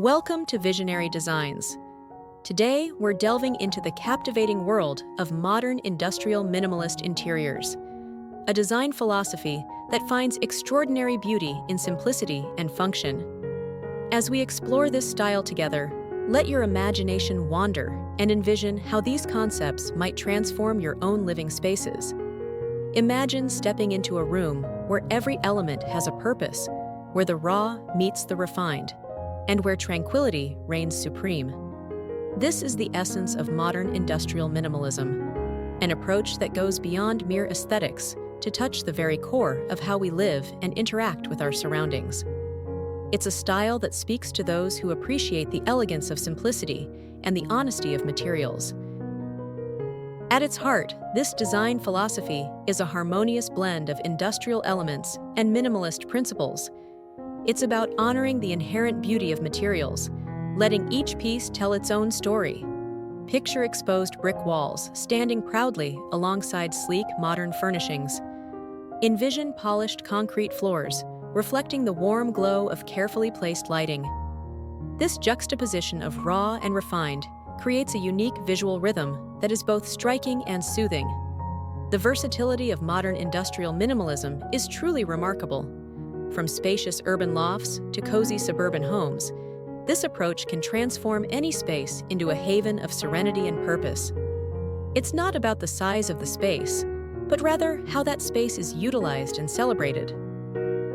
Welcome to Visionary Designs. Today, we're delving into the captivating world of modern industrial minimalist interiors, a design philosophy that finds extraordinary beauty in simplicity and function. As we explore this style together, let your imagination wander and envision how these concepts might transform your own living spaces. Imagine stepping into a room where every element has a purpose, where the raw meets the refined, and where tranquility reigns supreme. This is the essence of modern industrial minimalism, an approach that goes beyond mere aesthetics to touch the very core of how we live and interact with our surroundings. It's a style that speaks to those who appreciate the elegance of simplicity and the honesty of materials. At its heart, this design philosophy is a harmonious blend of industrial elements and minimalist principles. It's about honoring the inherent beauty of materials, letting each piece tell its own story. Picture exposed brick walls standing proudly alongside sleek modern furnishings. Envision polished concrete floors reflecting the warm glow of carefully placed lighting. This juxtaposition of raw and refined creates a unique visual rhythm that is both striking and soothing. The versatility of modern industrial minimalism is truly remarkable. From spacious urban lofts to cozy suburban homes, this approach can transform any space into a haven of serenity and purpose. It's not about the size of the space, but rather how that space is utilized and celebrated.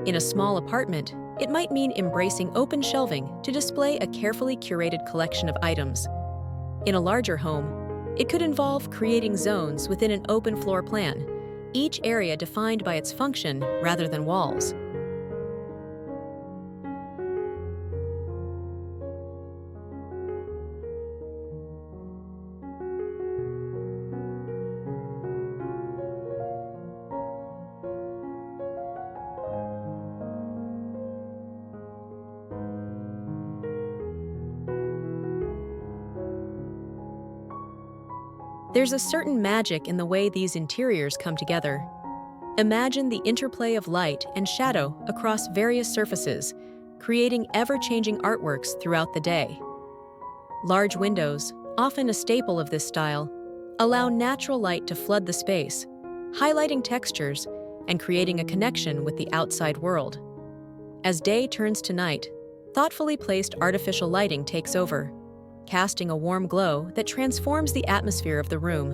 In a small apartment, it might mean embracing open shelving to display a carefully curated collection of items. In a larger home, it could involve creating zones within an open floor plan, each area defined by its function rather than walls. There's a certain magic in the way these interiors come together. Imagine the interplay of light and shadow across various surfaces, creating ever-changing artworks throughout the day. Large windows, often a staple of this style, allow natural light to flood the space, highlighting textures and creating a connection with the outside world. As day turns to night, thoughtfully placed artificial lighting takes over, casting a warm glow that transforms the atmosphere of the room.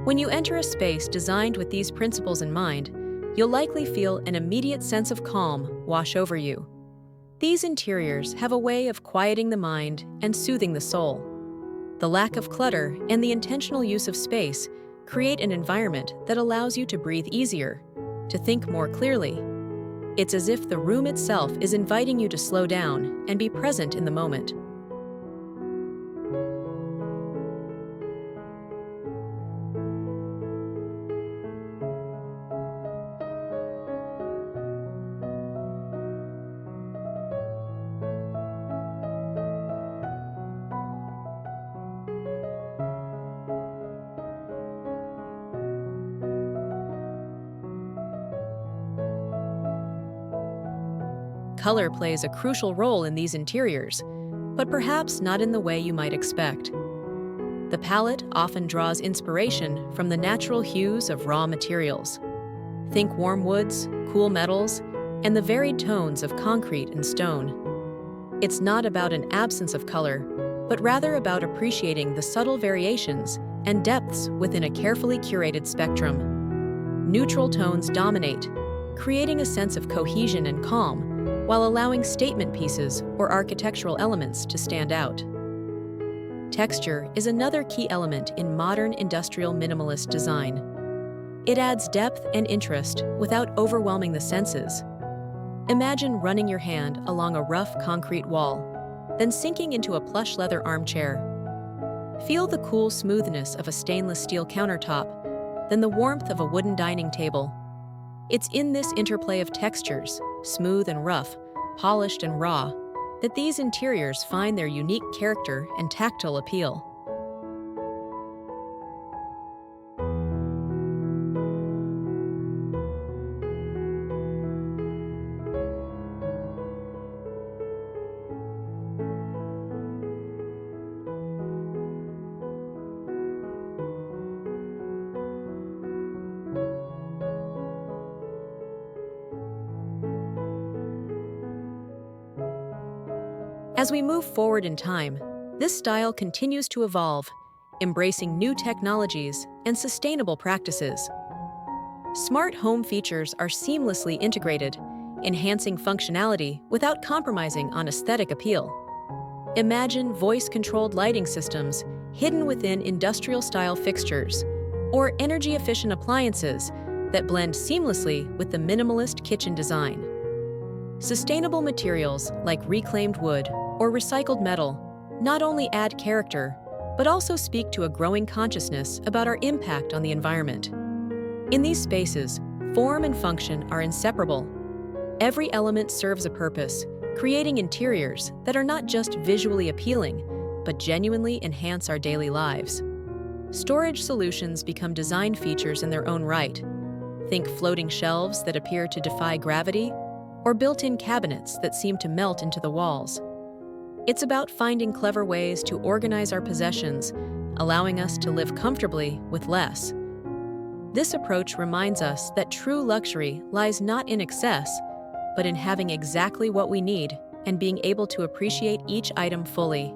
When you enter a space designed with these principles in mind, you'll likely feel an immediate sense of calm wash over you. These interiors have a way of quieting the mind and soothing the soul. The lack of clutter and the intentional use of space create an environment that allows you to breathe easier, to think more clearly. It's as if the room itself is inviting you to slow down and be present in the moment. Color plays a crucial role in these interiors, but perhaps not in the way you might expect. The palette often draws inspiration from the natural hues of raw materials. Think warm woods, cool metals, and the varied tones of concrete and stone. It's not about an absence of color, but rather about appreciating the subtle variations and depths within a carefully curated spectrum. Neutral tones dominate, creating a sense of cohesion and calm, while allowing statement pieces or architectural elements to stand out. Texture is another key element in modern industrial minimalist design. It adds depth and interest without overwhelming the senses. Imagine running your hand along a rough concrete wall, then sinking into a plush leather armchair. Feel the cool smoothness of a stainless steel countertop, then the warmth of a wooden dining table. It's in this interplay of textures, smooth and rough, polished and raw, that these interiors find their unique character and tactile appeal. As we move forward in time, this style continues to evolve, embracing new technologies and sustainable practices. Smart home features are seamlessly integrated, enhancing functionality without compromising on aesthetic appeal. Imagine voice-controlled lighting systems hidden within industrial-style fixtures, or energy-efficient appliances that blend seamlessly with the minimalist kitchen design. Sustainable materials like reclaimed wood or recycled metal not only add character, but also speak to a growing consciousness about our impact on the environment. In these spaces, form and function are inseparable. Every element serves a purpose, creating interiors that are not just visually appealing, but genuinely enhance our daily lives. Storage solutions become design features in their own right. Think floating shelves that appear to defy gravity, or built-in cabinets that seem to melt into the walls. It's about finding clever ways to organize our possessions, allowing us to live comfortably with less. This approach reminds us that true luxury lies not in excess, but in having exactly what we need and being able to appreciate each item fully.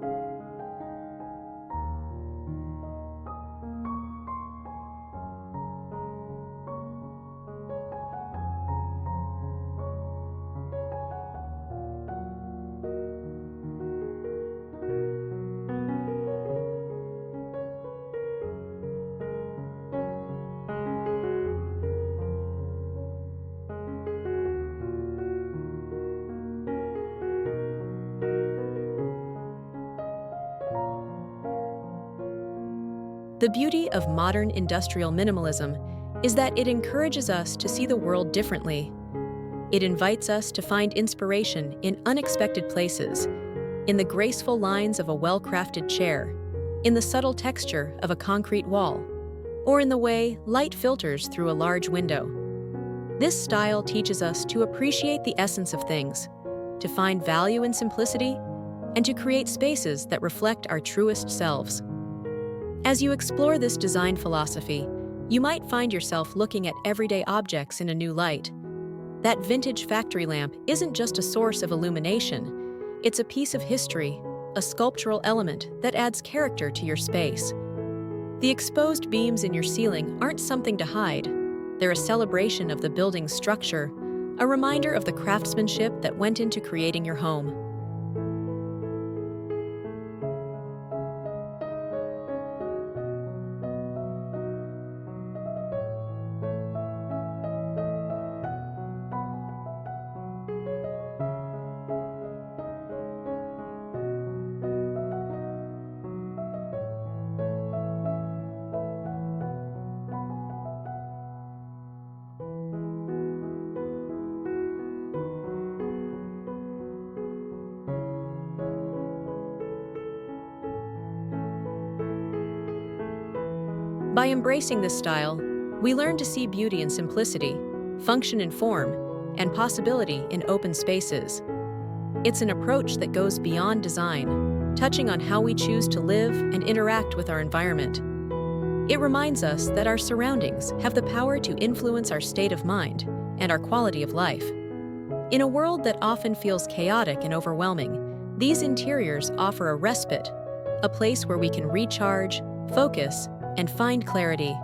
The beauty of modern industrial minimalism is that it encourages us to see the world differently. It invites us to find inspiration in unexpected places, in the graceful lines of a well-crafted chair, in the subtle texture of a concrete wall, or in the way light filters through a large window. This style teaches us to appreciate the essence of things, to find value in simplicity, and to create spaces that reflect our truest selves. As you explore this design philosophy, you might find yourself looking at everyday objects in a new light. That vintage factory lamp isn't just a source of illumination, it's a piece of history, a sculptural element that adds character to your space. The exposed beams in your ceiling aren't something to hide. They're a celebration of the building's structure, a reminder of the craftsmanship that went into creating your home. By embracing this style, we learn to see beauty in simplicity, function in form, and possibility in open spaces. It's an approach that goes beyond design, touching on how we choose to live and interact with our environment. It reminds us that our surroundings have the power to influence our state of mind and our quality of life. In a world that often feels chaotic and overwhelming, these interiors offer a respite, a place where we can recharge, focus, and find clarity.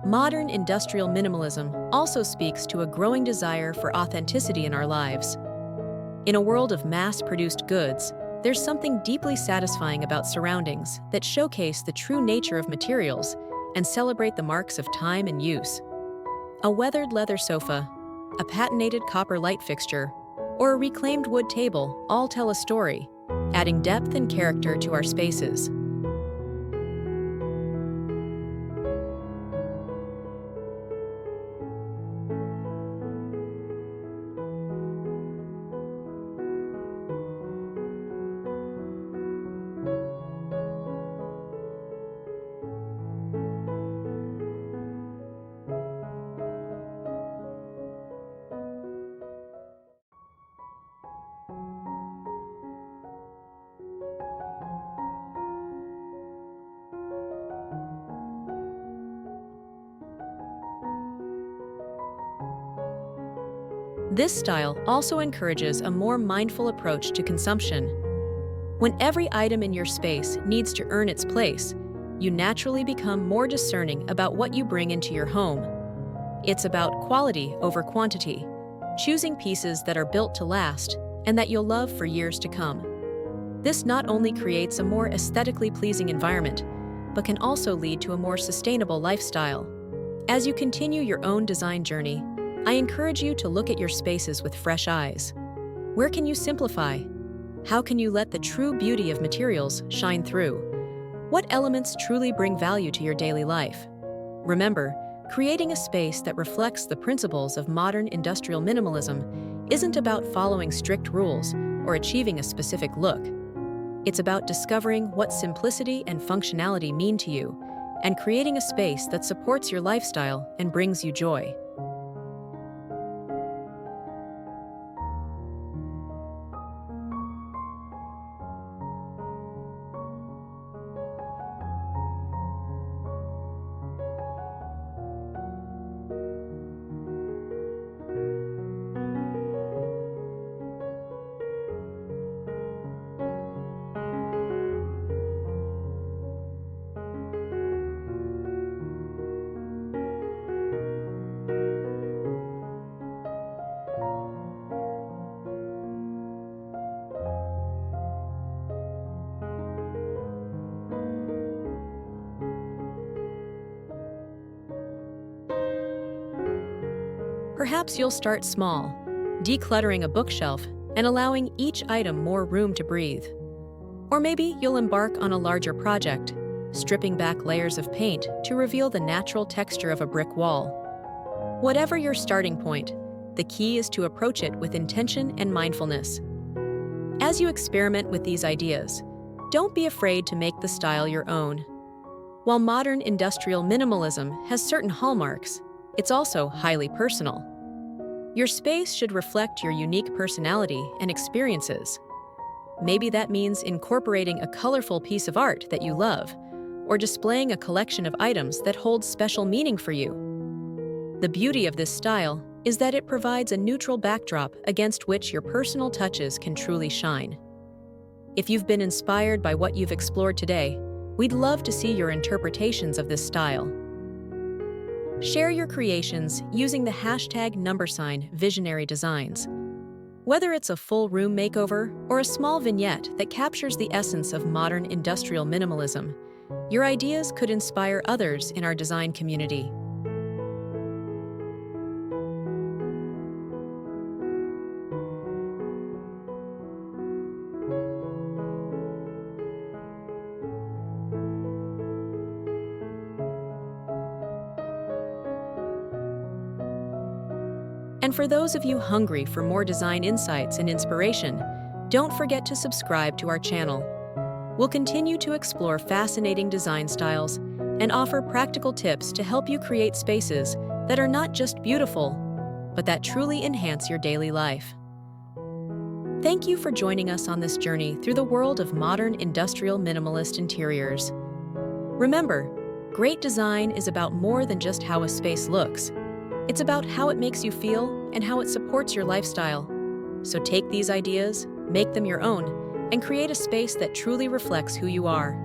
Modern industrial minimalism also speaks to a growing desire for authenticity in our lives. In a world of mass-produced goods, there's something deeply satisfying about surroundings that showcase the true nature of materials and celebrate the marks of time and use. A weathered leather sofa, a patinated copper light fixture, or a reclaimed wood table all tell a story, adding depth and character to our spaces. This style also encourages a more mindful approach to consumption. When every item in your space needs to earn its place, you naturally become more discerning about what you bring into your home. It's about quality over quantity, choosing pieces that are built to last and that you'll love for years to come. This not only creates a more aesthetically pleasing environment, but can also lead to a more sustainable lifestyle. As you continue your own design journey, I encourage you to look at your spaces with fresh eyes. Where can you simplify? How can you let the true beauty of materials shine through? What elements truly bring value to your daily life? Remember, creating a space that reflects the principles of modern industrial minimalism isn't about following strict rules or achieving a specific look. It's about discovering what simplicity and functionality mean to you and creating a space that supports your lifestyle and brings you joy. Perhaps you'll start small, decluttering a bookshelf and allowing each item more room to breathe. Or maybe you'll embark on a larger project, stripping back layers of paint to reveal the natural texture of a brick wall. Whatever your starting point, the key is to approach it with intention and mindfulness. As you experiment with these ideas, don't be afraid to make the style your own. While modern industrial minimalism has certain hallmarks, it's also highly personal. Your space should reflect your unique personality and experiences. Maybe that means incorporating a colorful piece of art that you love, or displaying a collection of items that hold special meaning for you. The beauty of this style is that it provides a neutral backdrop against which your personal touches can truly shine. If you've been inspired by what you've explored today, we'd love to see your interpretations of this style. Share your creations using the hashtag #visionarydesigns. Whether it's a full room makeover or a small vignette that captures the essence of modern industrial minimalism, your ideas could inspire others in our design community. And for those of you hungry for more design insights and inspiration, don't forget to subscribe to our channel. We'll continue to explore fascinating design styles and offer practical tips to help you create spaces that are not just beautiful, but that truly enhance your daily life. Thank you for joining us on this journey through the world of modern industrial minimalist interiors. Remember, great design is about more than just how a space looks. It's about how it makes you feel and how it supports your lifestyle. So take these ideas, make them your own, and create a space that truly reflects who you are.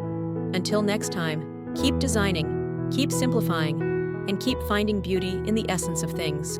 Until next time, keep designing, keep simplifying, and keep finding beauty in the essence of things.